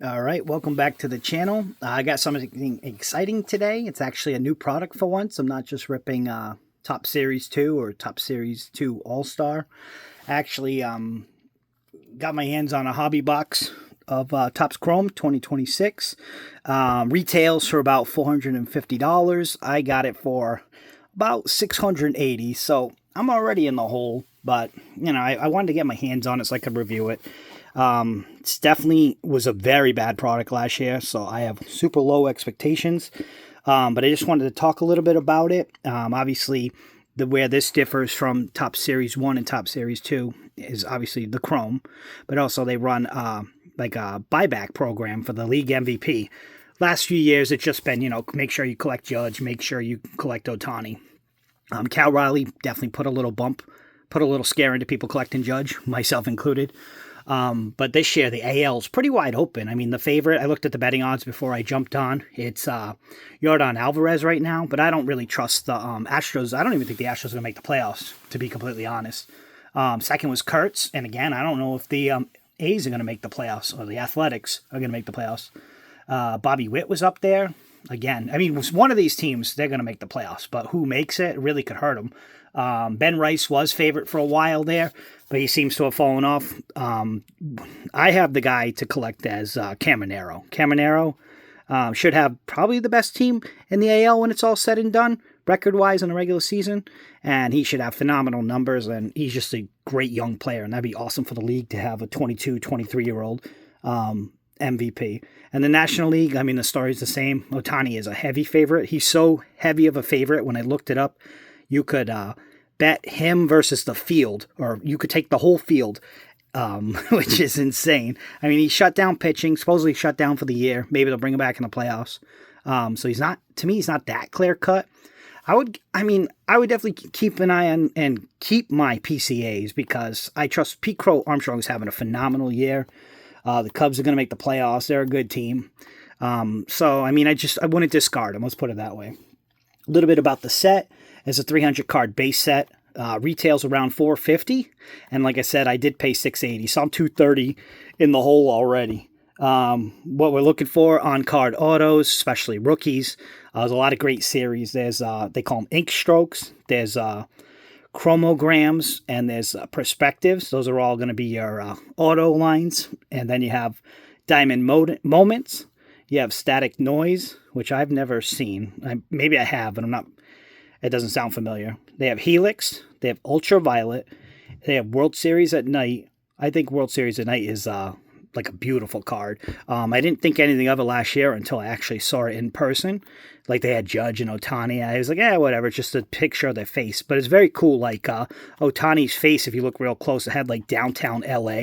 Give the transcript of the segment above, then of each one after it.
All right, welcome back to the channel. I got something exciting today. It's actually a new product for once. I'm not just ripping Top Series 2 or Top Series 2 All-Star. I actually got my hands on a hobby box of Topps Chrome 2026. Retails for about $450. I got it for about $680, so I'm already in the hole. But, you know, I wanted to get my hands on it so I could review it. It's definitely was a very bad product last year, so I have super low expectations. But I just wanted to talk a little bit about it. Obviously, where this differs from Top Series 1 and Top Series 2 is obviously the Chrome, but also they run like a buyback program for the league MVP. Last few years, it's just been, make sure you collect Judge, make sure you collect Ohtani. Cal Riley definitely put a little scare into people collecting Judge, myself included. But this year, the AL is pretty wide open. I mean, the favorite, I looked at the betting odds before I jumped on. It's Yordan Alvarez right now, but I don't really trust the Astros. I don't even think the Astros are going to make the playoffs, to be completely honest. Second was Kurtz, and again, I don't know if the A's are going to make the playoffs or the Athletics are going to make the playoffs. Bobby Witt was up there. Again, I mean, one of these teams, they're going to make the playoffs, but who makes it really could hurt them. Ben Rice was favorite for a while there, but he seems to have fallen off. I have the guy to collect as Caminero. Caminero should have probably the best team in the AL when it's all said and done, record-wise in the regular season, and he should have phenomenal numbers, and he's just a great young player, and that'd be awesome for the league to have a 22, 23-year-old MVP. And the National League, I mean, the story is the same. Ohtani is a heavy favorite. He's so heavy of a favorite, when I looked it up, you could bet him versus the field, or you could take the whole field, which is insane. I mean, he shut down pitching, supposedly shut down for the year. Maybe they'll bring him back in the playoffs. So he's not that clear cut. I would definitely keep an eye on and keep my PCAs because I trust Pete Crow Armstrong is having a phenomenal year. The Cubs are going to make the playoffs. They're a good team. So, I mean, I wouldn't discard them. Let's put it that way. A little bit about the set. It's a 300 card base set. Retails around $450. And like I said, I did pay $680. So I'm $230 in the hole already. What we're looking for on card autos, especially rookies. There's a lot of great series. There's, they call them ink strokes. There's, chromograms, and there's perspectives. Those are all going to be your auto lines. And then you have diamond moments. You have static noise, which I've never seen. Maybe I have, but it doesn't sound familiar. They have helix. They have ultraviolet. They have World Series at night. I think World Series at night is like a beautiful card. I didn't think anything of it last year until I actually saw it in person. Like they had Judge and Ohtani. I was like, whatever, it's just a picture of their face. But it's very cool. Like Ohtani's face, if you look real close, it had like downtown LA,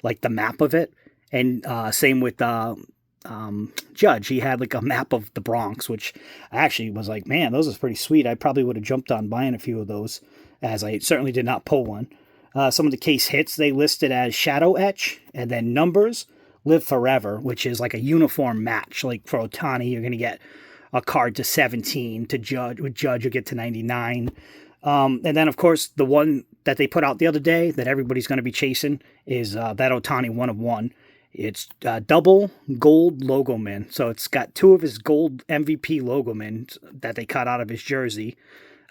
like the map of it. And same with Judge. He had like a map of the Bronx, which I actually was like, man, those is pretty sweet. I probably would have jumped on buying a few of those, as I certainly did not pull one. Some of the case hits they listed as Shadow Etch, and then numbers, Live Forever, which is like a uniform match. Like for Ohtani, you're going to get a card to 17. To Judge, with Judge, you'll get to 99. And then, of course, the one that they put out the other day that everybody's going to be chasing is that Ohtani 1 of 1. It's double gold logo man. So it's got 2 of his gold MVP logo men that they cut out of his jersey.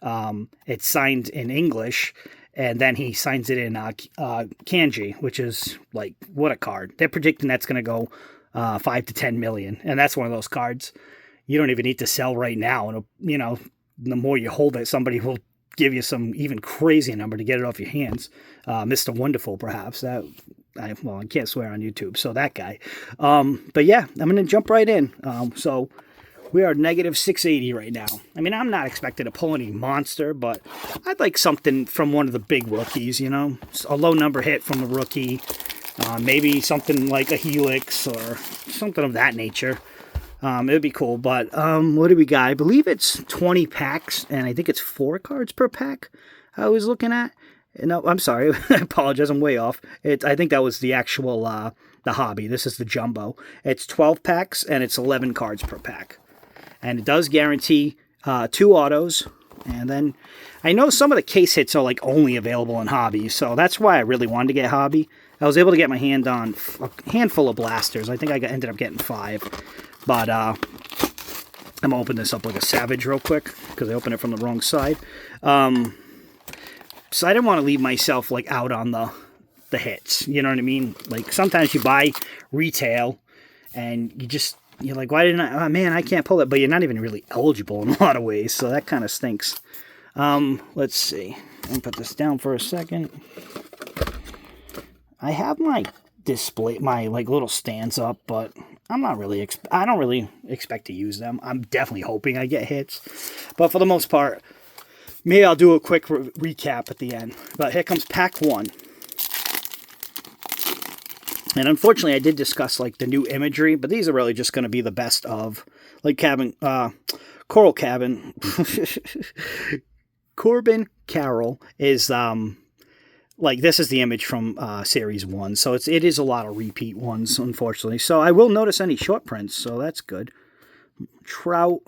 It's signed in English. And then he signs it in kanji, which is like, what a card. They're predicting that's going to go 5 to 10 million. And that's one of those cards you don't even need to sell right now. And, the more you hold it, somebody will give you some even crazy number to get it off your hands. Mr. Wonderful, perhaps. I can't swear on YouTube, so that guy. But yeah, I'm going to jump right in. So we are negative 680 right now. I mean, I'm not expecting to pull any monster, but I'd like something from one of the big rookies, a low number hit from a rookie, maybe something like a helix or something of that nature. It would be cool, but what do we got? I believe it's 20 packs, and I think it's 4 cards per pack I was looking at. No, I'm sorry. I apologize. I'm way off. I think that was the actual, the hobby. This is the jumbo. It's 12 packs, and it's 11 cards per pack. And it does guarantee 2 autos. And then I know some of the case hits are like only available in hobby. So that's why I really wanted to get hobby. I was able to get my hand on a handful of blasters. I think I ended up getting 5. But I'm going to open this up like a savage real quick because I opened it from the wrong side. So I didn't want to leave myself like out on the hits. You know what I mean? Like sometimes you buy retail and you're like, why didn't I? Oh, man, I can't pull it. But you're not even really eligible in a lot of ways. So that kind of stinks. Let's see. Let me put this down for a second. I have my display, my like little stands up, but I'm not really, I don't really expect to use them. I'm definitely hoping I get hits. But for the most part, maybe I'll do a quick recap at the end. But here comes pack 1. And unfortunately, I did discuss like the new imagery, but these are really just going to be the best of. Like Coral Cabin. Corbin Carroll is like this is the image from series 1, so it is a lot of repeat ones, unfortunately. So I will notice any short prints, so that's good. Trout,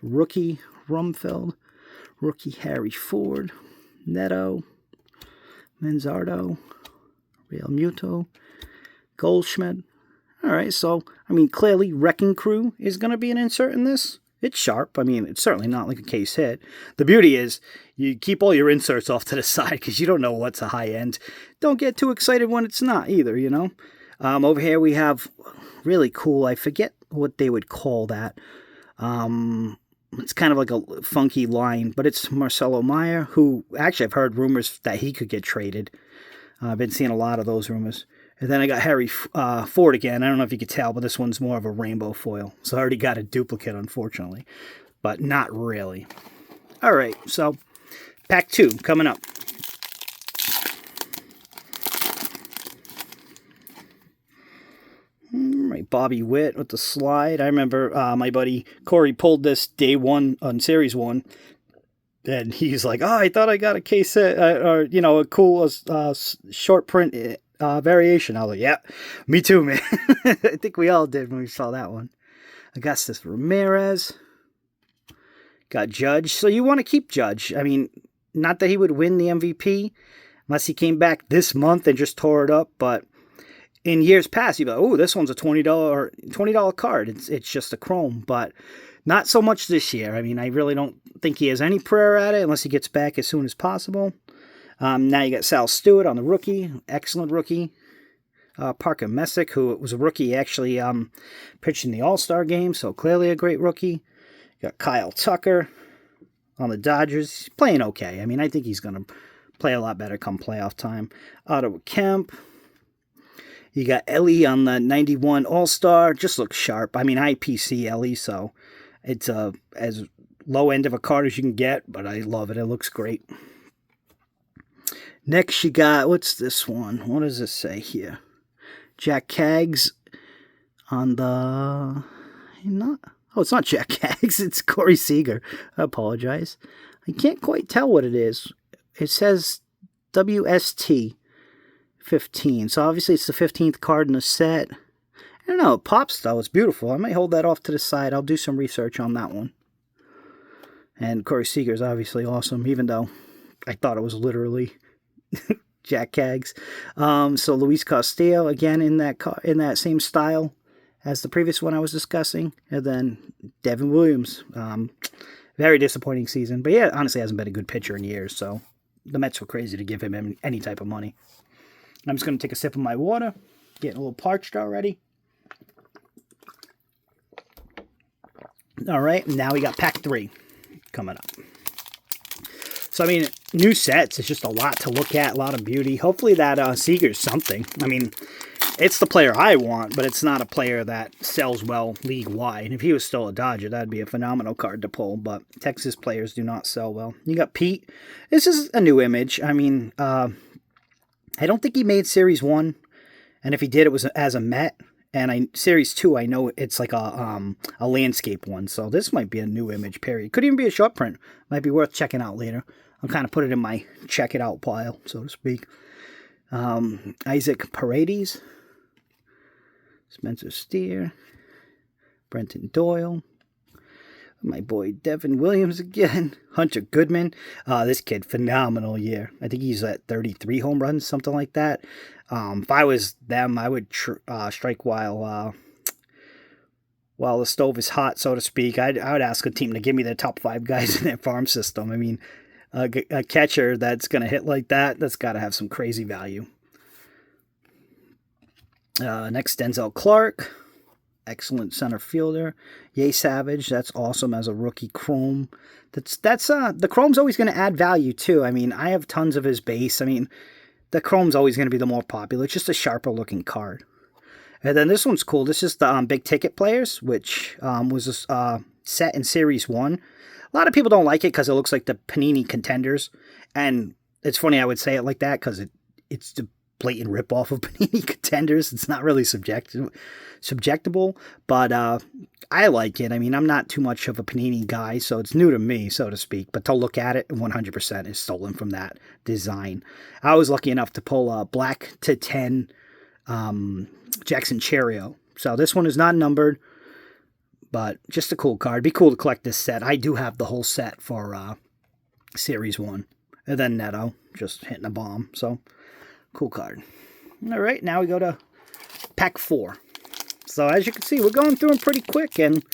rookie Rumfield, rookie Harry Ford, Neto, Manzardo, Real Muto, Goldschmidt. All right, so I mean clearly Wrecking Crew is going to be an insert in this. It's sharp. I mean, it's certainly not like a case hit. The beauty is you keep all your inserts off to the side because you don't know what's a high end. Don't get too excited when it's not either, you know. Over here we have really cool. I forget what they would call that. It's kind of like a funky line, but it's Marcelo Meyer, who actually I've heard rumors that he could get traded. I've been seeing a lot of those rumors. And then I got Harry Ford again. I don't know if you could tell, but this one's more of a rainbow foil. So I already got a duplicate, unfortunately. But not really. All right, so pack 2 coming up. All right, Bobby Witt with the slide. I remember my buddy Corey pulled this day 1 on Series 1. And he's like, oh, I thought I got a case set, or, you know, a cool short print variation. I was like, yeah, me too, man. I think we all did when we saw that one. Augustus Ramirez. Got Judge. So you want to keep Judge. I mean, not that he would win the MVP unless he came back this month and just tore it up. But in years past, you'd be like, oh, this one's a $20 card. It's just a chrome. But not so much this year. I mean, I really don't think he has any prayer at it unless he gets back as soon as possible. Now you got Sal Stewart on the rookie. Excellent rookie. Parker Messick, who was a rookie, actually pitched in the All-Star game, so clearly a great rookie. You got Kyle Tucker on the Dodgers. He's playing okay. I mean, I think he's going to play a lot better come playoff time. Ottawa Kemp. You got Ellie on the 91 All-Star. Just looks sharp. I mean, IPC Ellie, so it's as low end of a card as you can get, but I love it. It looks great. Next, you got, what's this one? What does this say here? Jack Kaggs on the, it's not Jack Kaggs, it's Corey Seager. I apologize. I can't quite tell what it is. It says WST 15, so obviously it's the 15th card in the set. I don't know, it pops though, it's beautiful. I might hold that off to the side. I'll do some research on that one. And Corey Seager is obviously awesome, even though I thought it was literally Jack Kaggs. So Luis Castillo again in that same style as the previous one I was discussing, and then Devin Williams. Very disappointing season, but yeah, honestly hasn't been a good pitcher in years. So the Mets were crazy to give him any type of money. I'm just going to take a sip of my water, getting a little parched already. All right, now we got pack 3 coming up. So, I mean, new sets. It's just a lot to look at, a lot of beauty. Hopefully that Seager's something. I mean, it's the player I want, but it's not a player that sells well league-wide. If he was still a Dodger, that'd be a phenomenal card to pull, but Texas players do not sell well. You got Pete. This is a new image. I mean, I don't think he made Series 1, and if he did, it was as a Met. And Series 2, I know it's like a landscape one, so this might be a new image, period. Could even be a short print. Might be worth checking out later. I'll kind of put it in my check it out pile, so to speak. Isaac Paredes, Spencer Steer, Brenton Doyle, My boy Devin Williams again. Hunter Goodman. This kid, phenomenal year. I think he's at 33 home runs, something like that. If I was them, I would strike while the stove is hot, so to speak. I would ask a team to give me the top 5 guys in their farm system. I mean, a catcher that's going to hit like that's got to have some crazy value. Next, Denzel Clark. Excellent center fielder. Yay Savage, that's awesome as a rookie chrome. The chrome's always going to add value too. I mean, I have tons of his base. I mean, the chrome's always going to be the more popular. It's just a sharper looking card. And then this one's cool. This is the big ticket players, which was set in Series 1. A lot of people don't like it because it looks like the Panini Contenders. And it's funny I would say it like that because it's the blatant ripoff of Panini Contenders. It's not really subjectable, but I like it. I mean, I'm not too much of a Panini guy, so it's new to me, so to speak. But to look at it, 100% is stolen from that design. I was lucky enough to pull a black to 10 Jackson Cherio. So this one is not numbered, but just a cool card. Be cool to collect this set. I do have the whole set for Series 1. And then Neto, just hitting a bomb. So, cool card. All right, now we go to pack 4. So as you can see, we're going through them pretty quick, and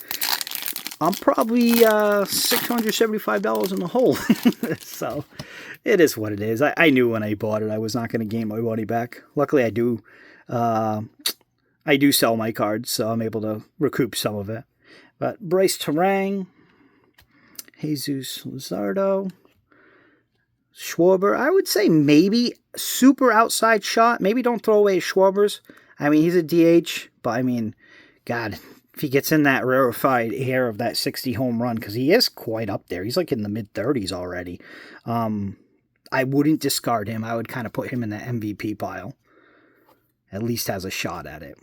I'm probably $675 in the hole. So it is what it is. I knew when I bought it I was not going to gain my money back. Luckily, I do sell my cards, so I'm able to recoup some of it. But Bryce Terang, Jesus Luzardo, Schwarber, I would say maybe super outside shot. Maybe don't throw away Schwarber's. I mean, he's a DH, but I mean, God, if he gets in that rarefied air of that 60 home run, because he is quite up there. He's like in the mid-30s already. I wouldn't discard him. I would kind of put him in the MVP pile. At least has a shot at it.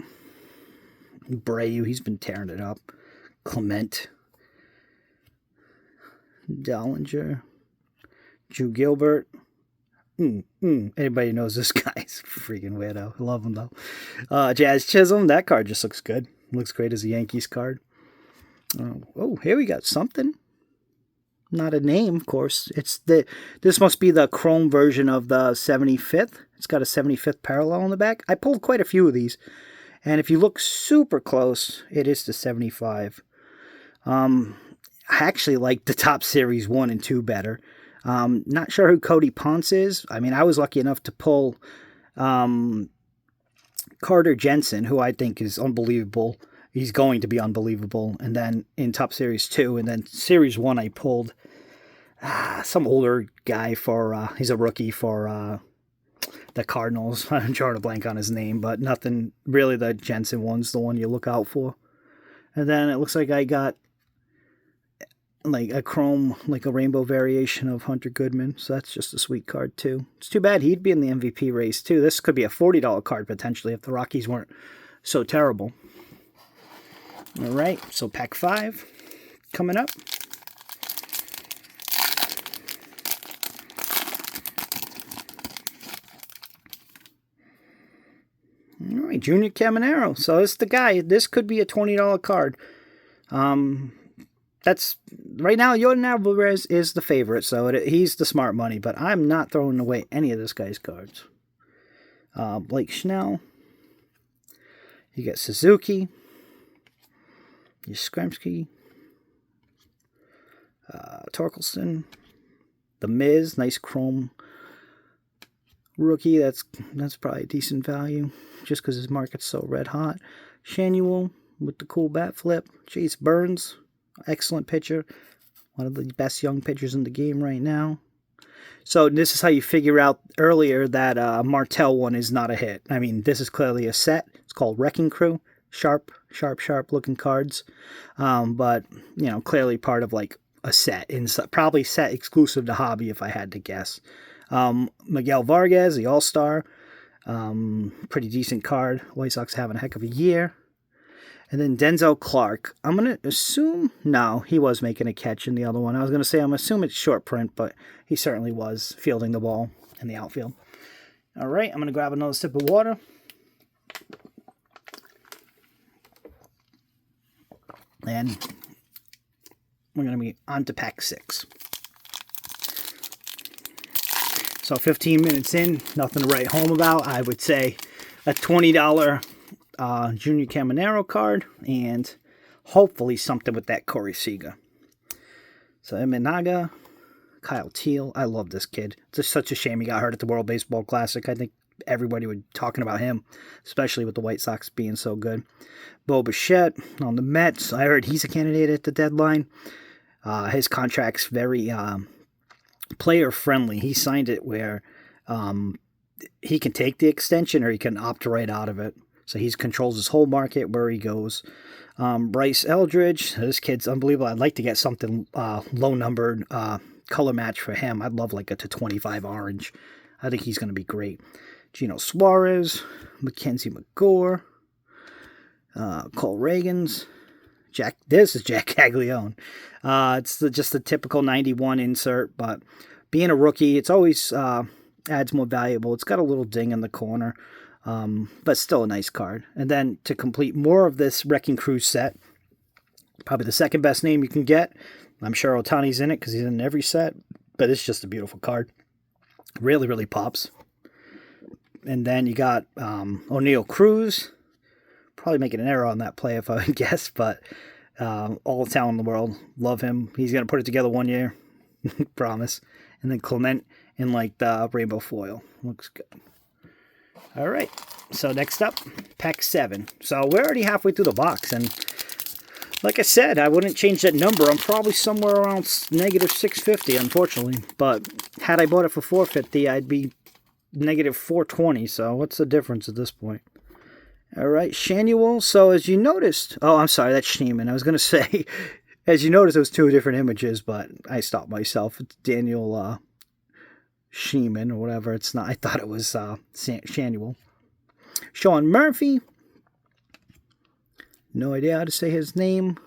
Brayu, he's been tearing it up. Clement. Dollinger. Drew Gilbert. Anybody knows this guy's a freaking weirdo. I love him, though. Jazz Chisholm. That card just looks good. Looks great as a Yankees card. Oh, here we got something. Not a name, of course. This must be the chrome version of the 75th. It's got a 75th parallel on the back. I pulled quite a few of these. And if you look super close, it is the 75. I actually like the top series 1 and 2 better. Not sure who Cody Ponce is. I mean, I was lucky enough to pull Carter Jensen, who I think is unbelievable. He's going to be unbelievable. And then in Top Series 2, and then Series 1, I pulled some older guy for, he's a rookie for the Cardinals. I'm drawing a blank on his name, but nothing really. The Jensen one's the one you look out for. And then it looks like I got like a chrome, like a rainbow variation of Hunter Goodman. So that's just a sweet card too. It's too bad he'd be in the MVP race too. This could be a $40 card potentially if the Rockies weren't so terrible. All right, so pack 5 coming up. All right, Junior Caminero. So it's the guy. This could be a $20 card. That's right now. Yordan Alvarez is the favorite, so he's the smart money. But I'm not throwing away any of this guy's cards. Blake Snell. You got Suzuki. Yastrzemski. Torkelson. The Miz, nice chrome rookie. That's probably a decent value, just because his market's so red hot. Shanuel with the cool bat flip. Chase Burns. Excellent pitcher. One of the best young pitchers in the game right now. So this is how you figure out earlier that Martell one is not a hit. I mean, this is clearly a set. It's called Wrecking Crew. Sharp looking cards. But, you know, clearly part of like a set. Probably set exclusive to Hobby if I had to guess. Miguel Vargas, the All-Star. Pretty decent card. White Sox having a heck of a year. And then Denzel Clark. I'm going to assume, no, he was making a catch in the other one. I was going to say, I'm assuming it's short print, but he certainly was fielding the ball in the outfield. All right, I'm going to grab another sip of water. And we're going to be on to pack 6. So 15 minutes in, nothing to write home about. I would say a $20 Junior Caminero card, and hopefully something with that Corey Seager. So Eminaga, Kyle Teal. I love this kid. It's just such a shame he got hurt at the World Baseball Classic. I think everybody was talking about him, especially with the White Sox being so good. Bo Bichette on the Mets. I heard he's a candidate at the deadline. His contract's very player friendly. He signed it where he can take the extension or he can opt right out of it. So he controls his whole market where he goes. Bryce Eldridge, this kid's unbelievable. I'd like to get something low numbered color match for him. I'd love like a 225 orange. I think he's going to be great. Gino Suarez, Mackenzie McGore, Cole Reagans, this is Jack Caglione. It's just the typical 91 insert, but being a rookie, it's always adds more valuable. It's got a little ding in the corner, but still a nice card. And then to complete more of this Wrecking Crew set, probably the second best name you can get. I'm sure Ohtani's in it because he's in every set, but it's just a beautiful card. Really, really pops. And then you got O'Neal Cruz. Probably making an error on that play if I would guess, but all the talent in the world. Love him. He's going to put it together one year. Promise. And then Clement in like the rainbow foil. Looks good. All right. So next up, pack 7. So we're already halfway through the box. And like I said, I wouldn't change that number. I'm probably somewhere around negative 650, unfortunately. But had I bought it for 450, I'd be negative 420. So what's the difference at this point? All right, Shanuel. So as you noticed, oh, I'm sorry, that's Schneeman. I was going to say, as you noticed, it was 2 different images, but I stopped myself. It's Daniel Schneeman or whatever. It's not. I thought it was Shanuel. Sean Murphy. No idea how to say his name.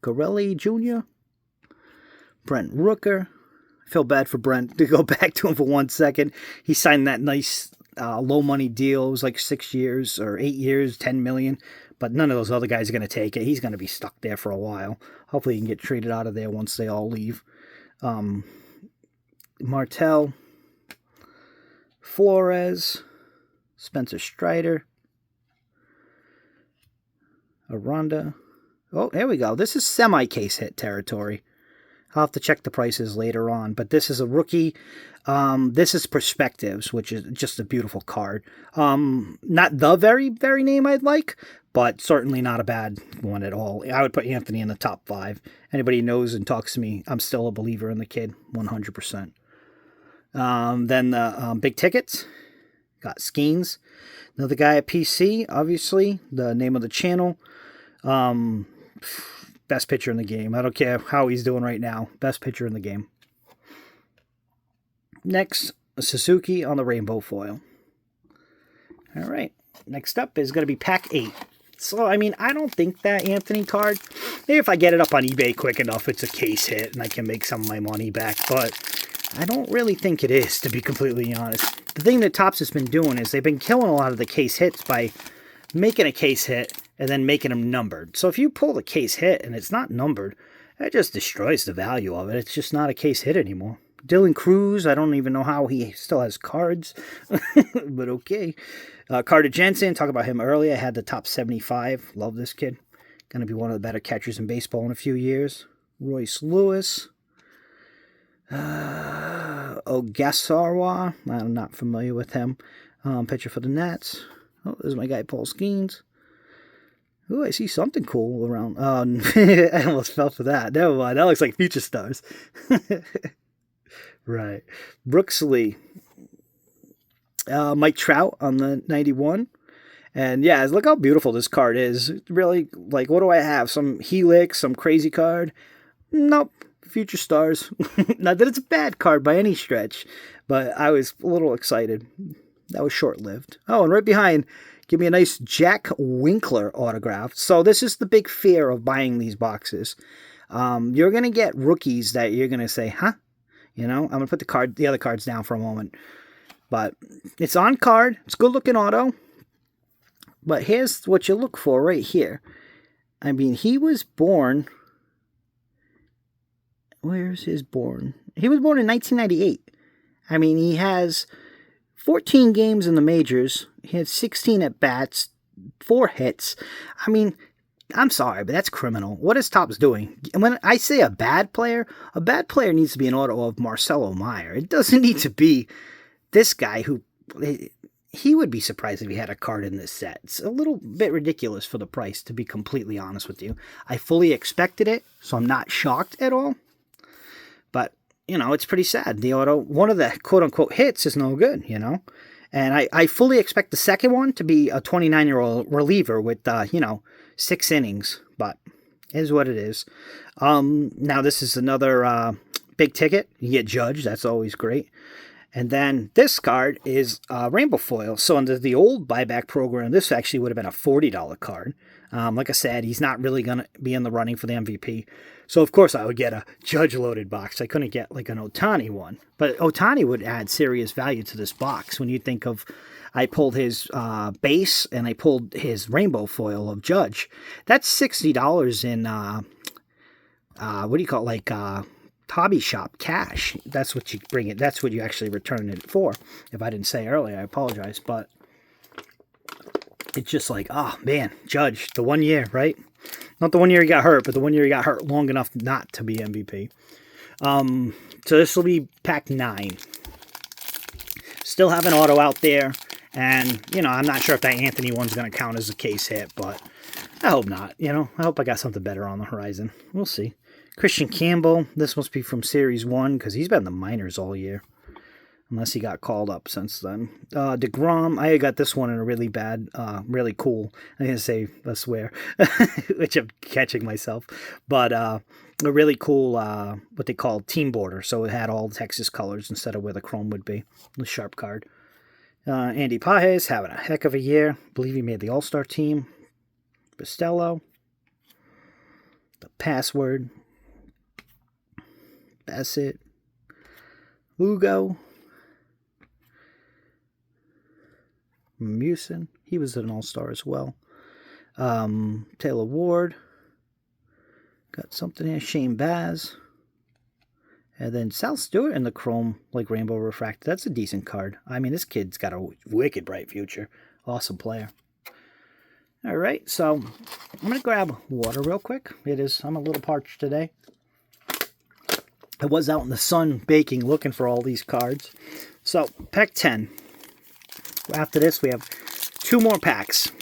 Corelli Jr. Brent Rooker. I feel bad for Brent. To go back to him for 1 second, he signed that nice low money deal. It was like 6 years or 8 years, 10 million. But none of those other guys are going to take it. He's going to be stuck there for a while. Hopefully he can get traded out of there once they all leave. Martel, Flores, Spencer Strider, Aranda. Oh, there we go. This is semi-case hit territory. I'll have to check the prices later on. But this is a rookie. This is Perspectives, which is just a beautiful card. Not the very, very name I'd like, but certainly not a bad one at all. I would put Anthony in the top 5. Anybody who knows and talks to me, I'm still a believer in the kid, 100%. Then the big tickets. Got Skeens. Another guy at PC, obviously. The name of the channel. Best pitcher in the game. I don't care how he's doing right now. Best pitcher in the game. Next, Suzuki on the rainbow foil. All right. Next up is going to be pack 8. So, I mean, I don't think that Anthony card, maybe if I get it up on eBay quick enough, it's a case hit and I can make some of my money back. But I don't really think it is, to be completely honest. The thing that Topps has been doing is they've been killing a lot of the case hits by making a case hit and then making them numbered. So if you pull the case hit and it's not numbered, that just destroys the value of it. It's just not a case hit anymore. Dylan Cruz, I don't even know how he still has cards, but okay. Carter Jensen, talked about him earlier. I had the top 75. Love this kid. Going to be one of the better catchers in baseball in a few years. Royce Lewis. Ogasarwa. I'm not familiar with him. Pitcher for the Nats. Oh, there's my guy Paul Skeens. Oh, I see something cool around. I almost fell for that. Never mind. That looks like Future Stars. Right. Brooks Lee. Mike Trout on the 91. And yeah, look how beautiful this card is. Really, like, what do I have? Some Helix, some crazy card? Nope. Future Stars. Not that it's a bad card by any stretch, but I was a little excited. That was short-lived. Oh, and right behind, give me a nice Jack Winkler autograph. So this is the big fear of buying these boxes. You're going to get rookies that you're going to say, huh? You know, I'm going to put the other cards down for a moment. But it's on card. It's good looking auto. But here's what you look for right here. I mean, he was born Where's his born? He was born in 1998. I mean, he has 14 games in the majors. He had 16 at-bats, 4 hits. I mean, I'm sorry, but that's criminal. What is Topps doing? And when I say a bad player needs to be an auto of Marcelo Meyer. It doesn't need to be this guy who... He would be surprised if he had a card in this set. It's a little bit ridiculous for the price, to be completely honest with you. I fully expected it, so I'm not shocked at all. But, you know, it's pretty sad. The auto, one of the quote-unquote hits is no good, you know. And I fully expect the second one to be a 29-year-old reliever with, 6 innings. But it is what it is. Now, this is another big ticket. You get Judge. That's always great. And then this card is Rainbow Foil. So under the old buyback program, this actually would have been a $40 card. Like I said, he's not really going to be in the running for the MVP. So, of course, I would get a Judge-loaded box. I couldn't get, like, an Ohtani one. But Ohtani would add serious value to this box. When you think of, I pulled his base and I pulled his Rainbow Foil of Judge. That's $60 in, what do you call it, like... hobby shop cash. That's what you bring it. That's what you actually return it for. If I didn't say earlier, I apologize. But it's just like, oh man, Judge, the 1 year, right? Not the 1 year he got hurt, but the 1 year he got hurt long enough not to be MVP. So this will be pack 9. Still have an auto out there. And, you know, I'm not sure if that Anthony one's going to count as a case hit, but I hope not. You know, I hope I got something better on the horizon. We'll see. Christian Campbell, this must be from Series 1, because he's been in the minors all year. Unless he got called up since then. DeGrom, I got this one in a really bad, really cool, I'm going to say, I swear, which I'm catching myself. But a really cool, what they call team border. So it had all Texas colors instead of where the chrome would be. The sharp card. Andy Pages having a heck of a year. I believe he made the All-Star team. Costello. The password. Bassett, Lugo, Musin, he was an all-star as well. Taylor Ward, got something here, Shane Baz, and then Sal Stewart in the chrome, like Rainbow Refractor. That's a decent card. I mean, this kid's got a wicked bright future. Awesome player. All right, so I'm going to grab water real quick. I'm a little parched today. I was out in the sun baking, looking for all these cards. So, pack 10. After this, we have 2 more packs.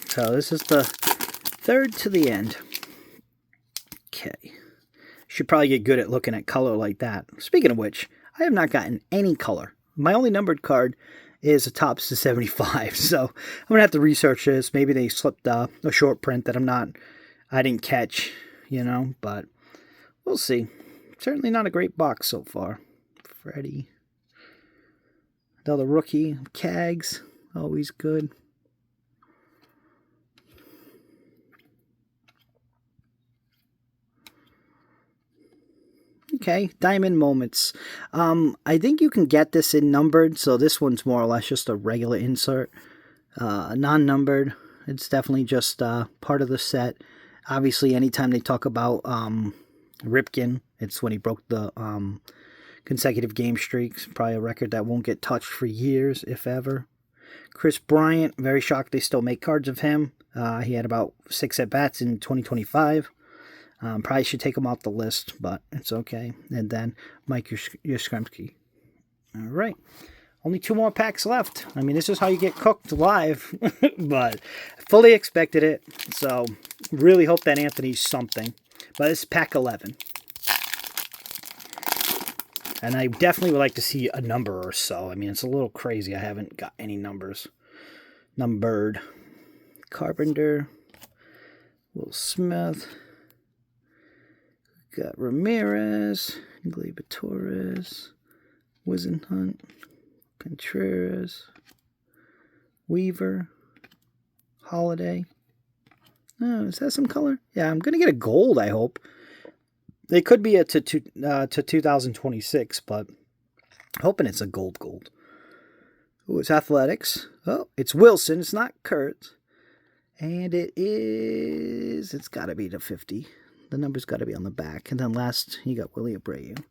So, this is the third to the end. Okay. Should probably get good at looking at color like that. Speaking of which, I have not gotten any color. My only numbered card is a Topps to 75. So, I'm going to have to research this. Maybe they slipped a short print that I didn't catch, you know, but we'll see. Certainly not a great box so far. Freddie. Another rookie. Cags. Always good. Okay. Diamond Moments. I think you can get this in numbered. So this one's more or less just a regular insert. Non-numbered. It's definitely just part of the set. Obviously, anytime they talk about Ripken, it's when he broke the consecutive game streaks. Probably a record that won't get touched for years, if ever. Chris Bryant, very shocked they still make cards of him. He had about 6 at-bats in 2025. Probably should take him off the list, but it's okay. And then Mike Yastrzemski. All right. Only 2 more packs left. I mean, this is how you get cooked live. But fully expected it. So, really hope that Anthony's something. But it's pack 11. And I definitely would like to see a number or so. I mean, it's a little crazy. I haven't got any numbers. Numbered. Carpenter. Will Smith. Got Ramirez. Gleyber Torres. Wisenhunt. Contreras. Weaver. Holiday. Oh, is that some color? Yeah, I'm going to get a gold, I hope. It could be to 2026, but I'm hoping it's a gold. Oh, it's Athletics. Oh, it's Wilson. It's not Kurt. And it's got to be to 50. The number's got to be on the back. And then last, you got Willie Abreu.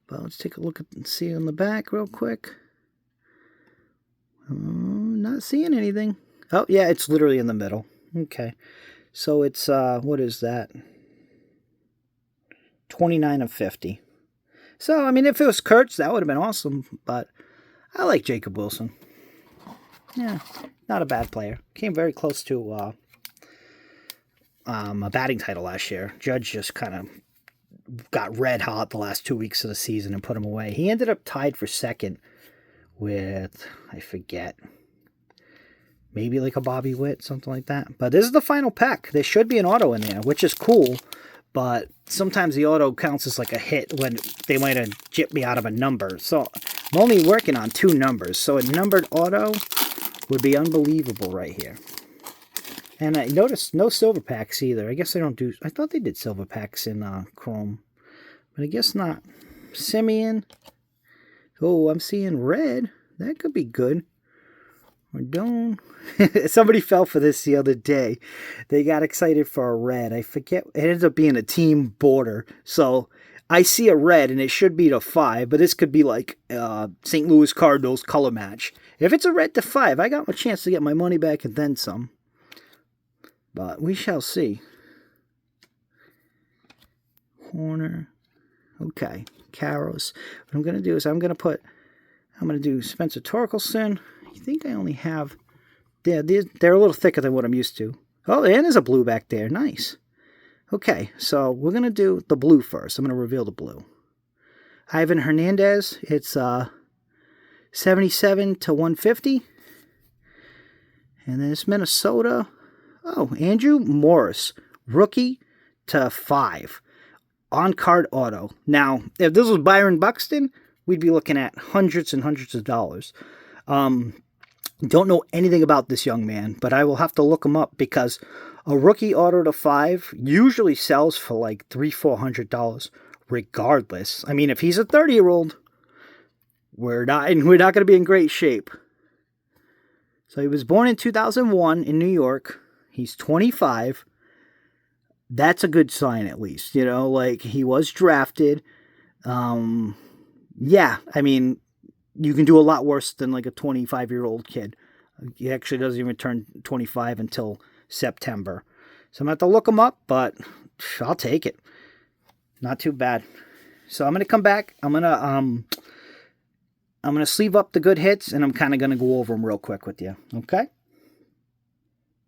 But let's take a look at and see on the back real quick. Not seeing anything. Oh, yeah, it's literally in the middle. Okay. So it's, what is that? 29 of 50. So, I mean, if it was Kurtz, that would have been awesome. But I like Jacob Wilson. Yeah, not a bad player. Came very close to a batting title last year. Judge just kind of got red hot the last 2 weeks of the season and put him away. He ended up tied for second with, I forget, maybe like a Bobby Witt, something like that. But this is the final pack. There should be an auto in there, which is cool. But sometimes the auto counts as like a hit when they might have jipped me out of a number. So I'm only working on 2 numbers. So a numbered auto would be unbelievable right here. And I noticed no silver packs either. I guess they don't do... I thought they did silver packs in Chrome. But I guess not. Simeon. Oh, I'm seeing red. That could be good. Rodon. Somebody fell for this the other day. They got excited for a red. I forget. It ended up being a team border. So I see a red, and it should be to 5. But this could be like St. Louis Cardinals color match. If it's a red to 5, I got my chance to get my money back and then some. But we shall see. Horner. Okay. Caros. What I'm going to do is I'm going to do Spencer Torkelson. I think I only have... Yeah, they're a little thicker than what I'm used to. Oh, and there's a blue back there. Nice. Okay, so we're going to do the blue first. I'm going to reveal the blue. Ivan Hernandez. It's 77 to 150. And then it's Minnesota. Oh, Andrew Morris. Rookie to 5. On-card auto. Now, if this was Byron Buxton, we'd be looking at hundreds and hundreds of dollars. Don't know anything about this young man, but I will have to look him up because a rookie auto to 5 usually sells for like $300-400 regardless. I mean, if he's a 30-year-old, we're not going to be in great shape. So he was born in 2001 in New York. He's 25. That's a good sign, at least. You know, like, he was drafted. Yeah, I mean, you can do a lot worse than like a 25-year-old kid. He actually doesn't even turn 25 until September. So I'm going to have to look him up, but I'll take it. Not too bad. So I'm going to come back. I'm going to sleeve up the good hits, and I'm kind of going to go over them real quick with you. Okay?